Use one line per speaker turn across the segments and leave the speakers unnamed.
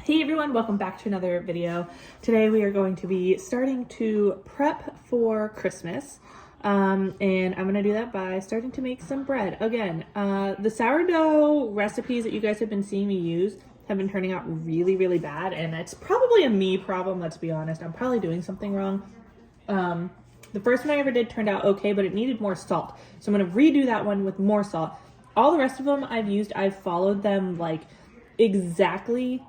Hey everyone, welcome back to another video. Today we are going to be starting to prep for Christmas. And I'm gonna do that by starting to make some bread. Again, the sourdough recipes that you guys have been seeing me use have been turning out really, really bad. And it's probably a me problem, let's be honest. I'm probably doing something wrong. The first one I ever did turned out okay, but it needed more salt. So I'm gonna redo that one with more salt. All the rest of them I've followed them like exactly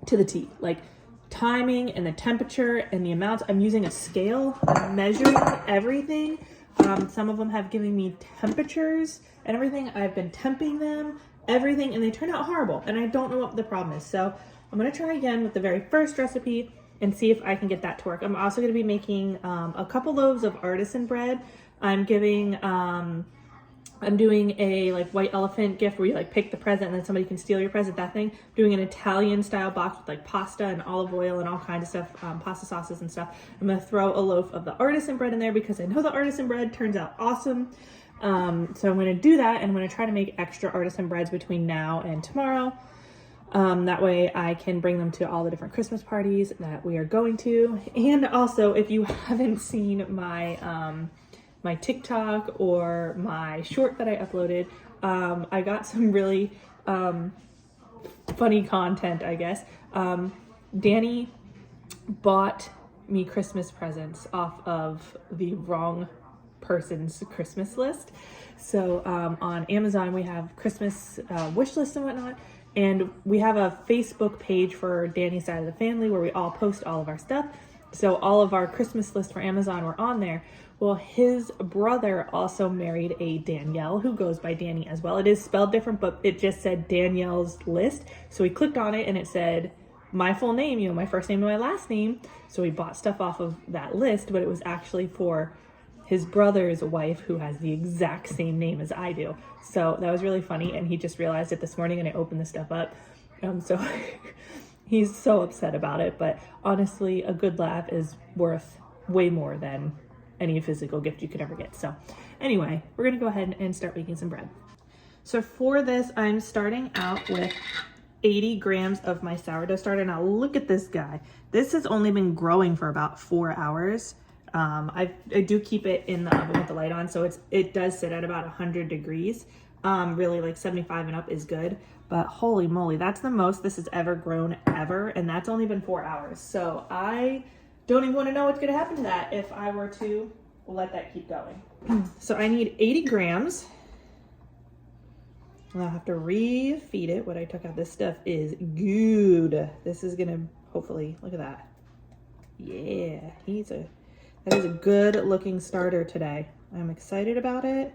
to the T, like timing and the temperature and the amounts. I'm using a scale, I'm measuring everything. Some of them have given me temperatures and everything. I've been temping them, everything, and they turn out horrible. And I don't know what the problem is. So I'm gonna try again with the very first recipe and see if I can get that to work. I'm also gonna be making a couple loaves of artisan bread. I'm doing a like white elephant gift where you like pick the present and then somebody can steal your present, that thing. I'm doing an Italian style box with like pasta and olive oil and all kinds of stuff, pasta sauces and stuff. I'm gonna throw a loaf of the artisan bread in there because I know the artisan bread turns out awesome. So I'm gonna do that, and I'm gonna try to make extra artisan breads between now and tomorrow. That way I can bring them to all the different Christmas parties that we are going to. And also, if you haven't seen my TikTok or my short that I uploaded, I got some really funny content, I guess. Danny bought me Christmas presents off of the wrong person's Christmas list. So on Amazon we have Christmas wish lists and whatnot, and we have a Facebook page for Danny's side of the family where we all post all of our stuff. So all of our Christmas lists for Amazon were on there. Well, his brother also married a Danielle who goes by Danny as well. It is spelled different, but it just said Danielle's list. So he clicked on it and it said my full name, my first name and my last name. So he bought stuff off of that list, but it was actually for his brother's wife who has the exact same name as I do. So that was really funny, and he just realized it this morning and I opened the stuff up. So he's so upset about it, but honestly, a good laugh is worth way more than any physical gift you could ever get. So anyway, we're gonna go ahead and start making some bread. So for this, I'm starting out with 80 grams of my sourdough starter. Now look at this guy. This has only been growing for about 4 hours. I do keep it in the oven with the light on, so it does sit at about 100 degrees. Really like 75 and up is good, but holy moly, that's the most this has ever grown ever, and that's only been 4 hours. So I don't even want to know what's going to happen to that if I were to let that keep going. So I need 80 grams. And I'll have to refeed it. What I took out this stuff is good. This is going to hopefully, look at that. Yeah, that is a good looking starter today. I'm excited about it.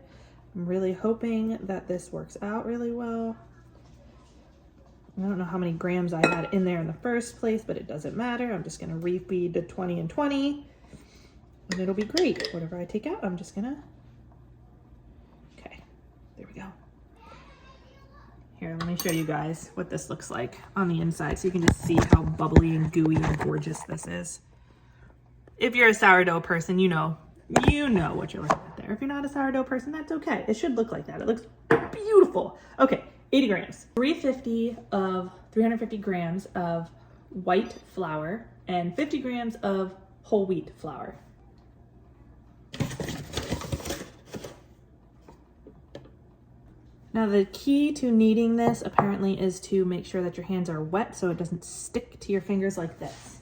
I'm really hoping that this works out really well. I don't know how many grams I had in there in the first place, but it doesn't matter. I'm just gonna refeed to 20 and 20, and it'll be great. Whatever I take out, I'm just gonna, okay, there we go. Here, let me show you guys what this looks like on the inside so you can just see how bubbly and gooey and gorgeous this is. If you're a sourdough person, you know what you're looking at there. If you're not a sourdough person, that's okay. It should look like that. It looks beautiful. Okay. 80 grams, 350 grams of white flour and 50 grams of whole wheat flour. Now the key to kneading this apparently is to make sure that your hands are wet so it doesn't stick to your fingers like this.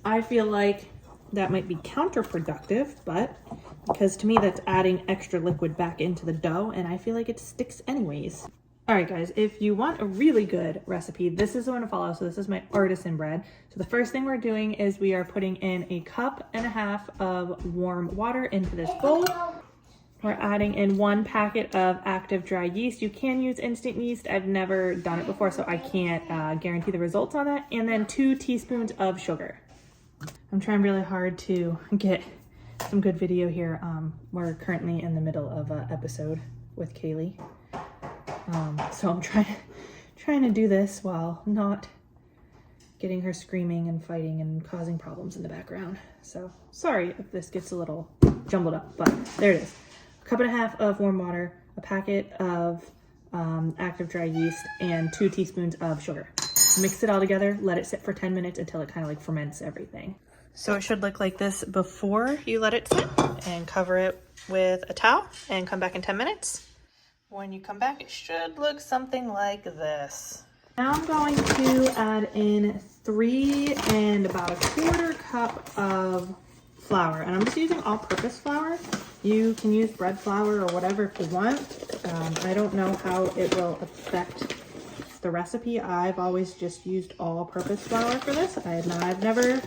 I feel like that might be counterproductive, but because to me that's adding extra liquid back into the dough, and I feel like it sticks anyways. All right guys, if you want a really good recipe, this is the one to follow. So this is my artisan bread. So the first thing we're doing is we are putting in 1.5 cups of warm water into this bowl. We're adding in 1 packet of active dry yeast. You can use instant yeast. I've never done it before, so I can't guarantee the results on that. And then 2 teaspoons of sugar. I'm trying really hard to get some good video here. We're currently in the middle of an episode with Kaylee. So I'm trying to do this while not getting her screaming and fighting and causing problems in the background. So sorry if this gets a little jumbled up, but there it is. 1.5 cups of warm water, a packet of active dry yeast, and 2 teaspoons of sugar. Mix it all together, let it sit for 10 minutes until it kind of like ferments everything. So it should look like this before you let it sit, and cover it with a towel and come back in 10 minutes. When you come back, it should look something like this. Now I'm going to add in 3 and about 1/4 cup of flour, and I'm just using all-purpose flour. You can use bread flour or whatever if you want. I don't know how it will affect the recipe. I've always just used all-purpose flour for this. I've never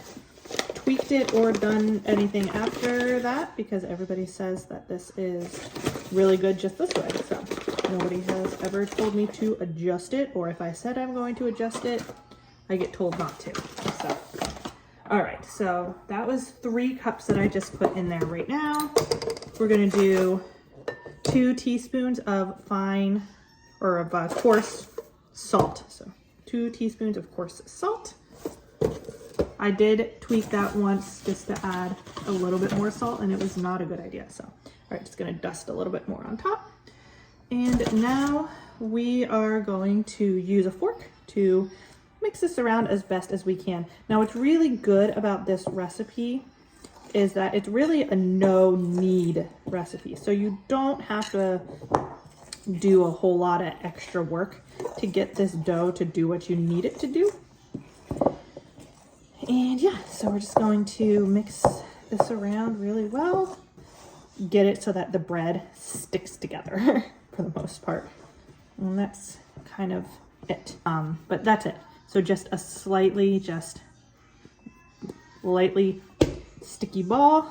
tweaked it or done anything after that because everybody says that this is really good just this way. So nobody has ever told me to adjust it, or if I said I'm going to adjust it, I get told not to. So, all right, so that was 3 cups that I just put in there right now. We're gonna do 2 teaspoons of coarse salt. So 2 teaspoons of coarse salt. I did tweak that once just to add a little bit more salt, and it was not a good idea. So, all right, just gonna dust a little bit more on top. And now we are going to use a fork to mix this around as best as we can. Now, what's really good about this recipe is that it's really a no-knead recipe. So you don't have to do a whole lot of extra work to get this dough to do what you need it to do. And yeah, so we're just going to mix this around really well. Get it so that the bread sticks together for the most part. And that's kind of it. But that's it. So just a lightly sticky ball.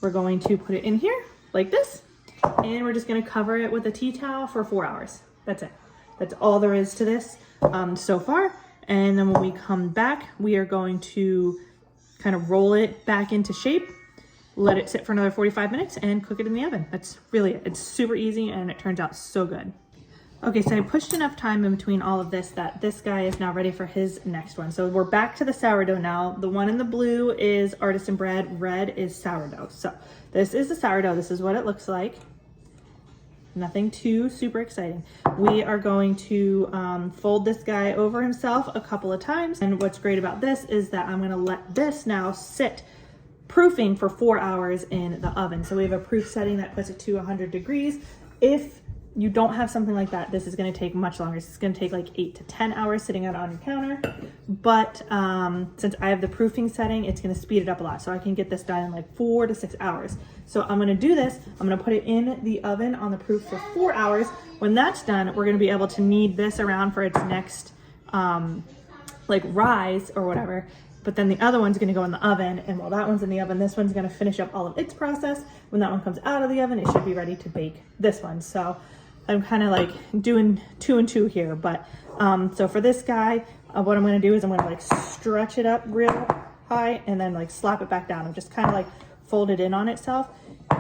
We're going to put it in here like this. And we're just gonna cover it with a tea towel for 4 hours. That's it. That's all there is to this so far. And then when we come back, we are going to kind of roll it back into shape, let it sit for another 45 minutes, and cook it in the oven. That's really it. It's super easy, and it turns out so good. Okay, so I pushed enough time in between all of this that this guy is now ready for his next one. So we're back to the sourdough now. The one in the blue is artisan bread, red is sourdough. So this is the sourdough. This is what it looks like. Nothing too super exciting. We are going to fold this guy over himself a couple of times. And what's great about this is that I'm gonna let this now sit proofing for 4 hours in the oven. So we have a proof setting that puts it to 100 degrees. If you don't have something like that, this is gonna take much longer. It's gonna take like 8 to 10 hours sitting out on your counter. But since I have the proofing setting, it's gonna speed it up a lot. So I can get this done in like 4 to 6 hours. So I'm gonna do this. I'm gonna put it in the oven on the proof for 4 hours. When that's done, we're gonna be able to knead this around for its next like rise or whatever. But then the other one's gonna go in the oven, and while that one's in the oven, this one's gonna finish up all of its process. When that one comes out of the oven, it should be ready to bake this one. So I'm kind of like doing 2 and 2 here. But so for this guy, what I'm gonna do is I'm gonna like stretch it up real high and then like slap it back down and just kind of like fold it in on itself,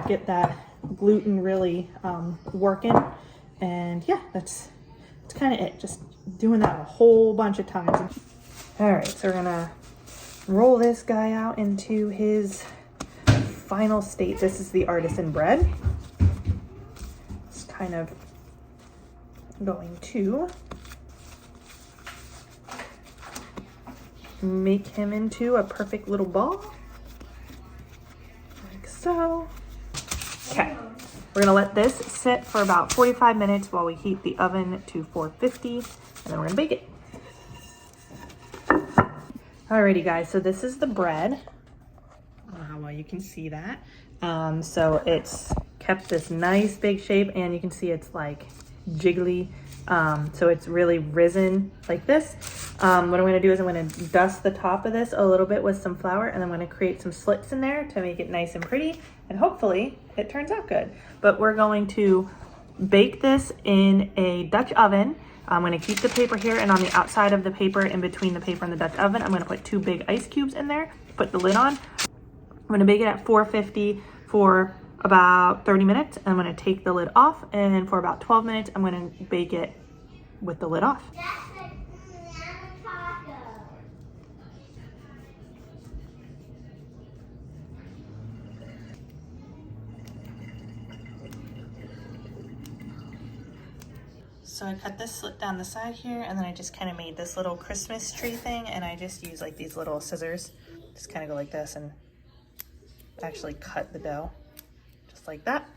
get that gluten really working. And yeah, that's kind of it. Just doing that a whole bunch of times. All right, so we're gonna roll this guy out into his final state. This is the artisan bread. It's kind of going to make him into a perfect little ball, like so. Okay, we're gonna let this sit for about 45 minutes while we heat the oven to 450, and then we're gonna bake it. Alrighty guys, so this is the bread. I don't know how well you can see that. So it's kept this nice big shape, and you can see it's like jiggly. So it's really risen like this. What I'm gonna do is I'm gonna dust the top of this a little bit with some flour, and I'm gonna create some slits in there to make it nice and pretty, and hopefully it turns out good. But we're going to bake this in a Dutch oven. I'm gonna keep the paper here, and on the outside of the paper, in between the paper and the Dutch oven, I'm gonna put 2 big ice cubes in there, put the lid on. I'm gonna bake it at 450 for about 30 minutes. I'm gonna take the lid off, and for about 12 minutes, I'm gonna bake it with the lid off. So I cut this slit down the side here, and then I just kind of made this little Christmas tree thing, and I just use like these little scissors. Just kind of go like this and actually cut the dough, just like that,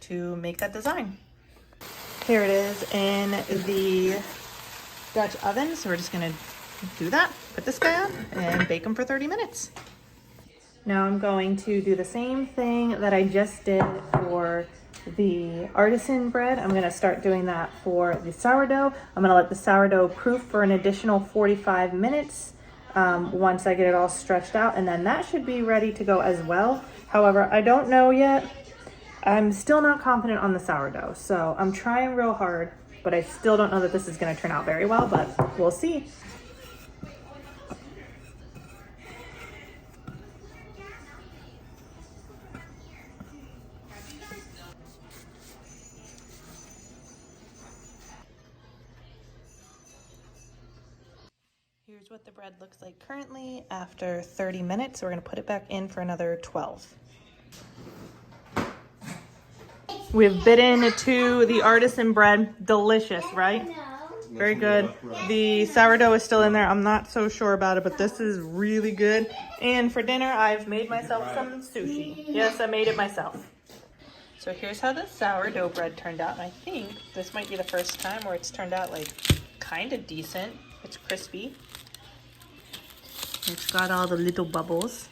to make that design. Here it is in the Dutch oven, so we're just gonna do that, put this guy on, and bake them for 30 minutes. Now I'm going to do the same thing that I just did for the artisan bread. I'm gonna start doing that for the sourdough. I'm gonna let the sourdough proof for an additional 45 minutes once I get it all stretched out, and then that should be ready to go as well. However, I don't know yet. I'm still not confident on the sourdough, so I'm trying real hard, but I still don't know that this is gonna turn out very well, but we'll see. Here's what the bread looks like currently after 30 minutes. We're gonna put it back in for another 12. We've bitten into the artisan bread. Delicious, right? Very good. The sourdough is still in there. I'm not so sure about it, but this is really good. And for dinner, I've made myself some sushi. Yes, I made it myself. So here's how the sourdough bread turned out. And I think this might be the first time where it's turned out like kind of decent. It's crispy. It's got all the little bubbles.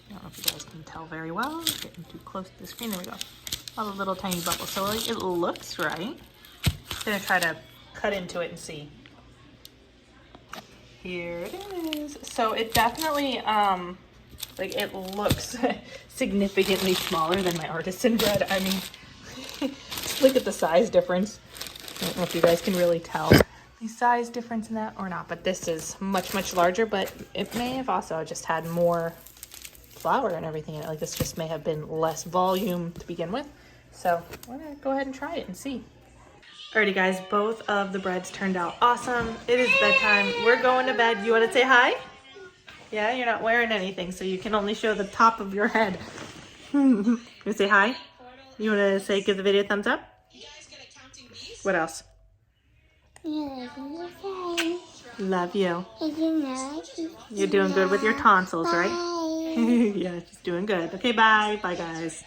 I don't know if you guys can tell very well. Getting too close to the screen. There we go. All the little tiny bubbles. So like, it looks right. I'm gonna try to cut into it and see. Here it is. So it definitely, like it looks significantly smaller than my artisan bread. I mean, just look at the size difference. I don't know if you guys can really tell the size difference in that or not, but this is much, much larger, but it may have also just had more flour and everything in it. Like this just may have been less volume to begin with. So I'm gonna go ahead and try it and see. Alrighty guys, both of the breads turned out awesome. It is bedtime. We're going to bed. You wanna say hi? Yeah, you're not wearing anything, so you can only show the top of your head. You wanna say hi? You wanna say give the video a thumbs up? What else? Love you. You're doing good with your tonsils, right? Yeah, she's doing good. Okay, bye. Bye, guys.